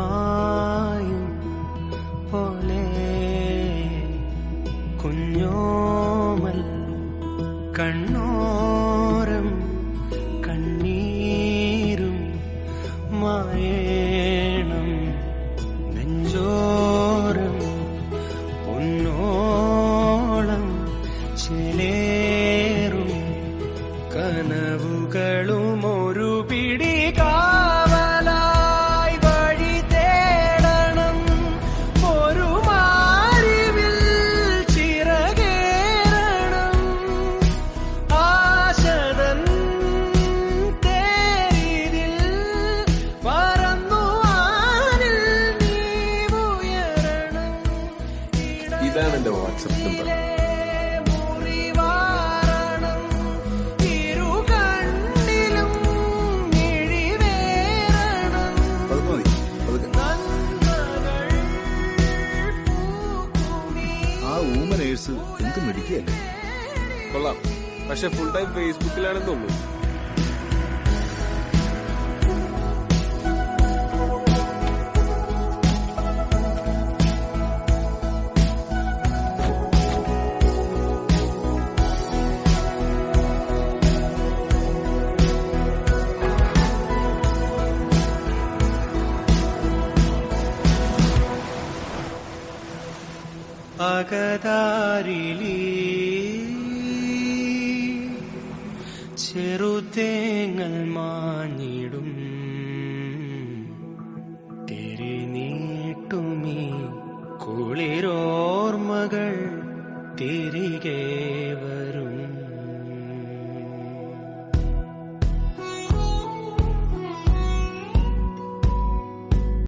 മായും പോലെ കുഞ്ഞോമൽ കണ്ണോരം കണ്ണീരും മായേണം നെഞ്ചോരം പൊന്നോളം ചേലേറും കനവുകളും ഒരു പിടി കാവലായി വഴി തേടണം ഒരു മാരിവിൽ ചിറകേറണം ആശതൻ തേരിതിൽ പറന്നു വാനിൽ നീ ഉയരണം. ഇതാണ് എന്റെ വാട്സപ്പ് നമ്പർ. എന്ത് മെഡിക്കല്ലേ കൊള്ളാം, പക്ഷെ ഫുൾ ടൈം ഫേസ്ബുക്കിലാണെന്ന് തോന്നുന്നു. അകതാരിലി ചെറുതേങ്ങൾ മാഞ്ഞിടും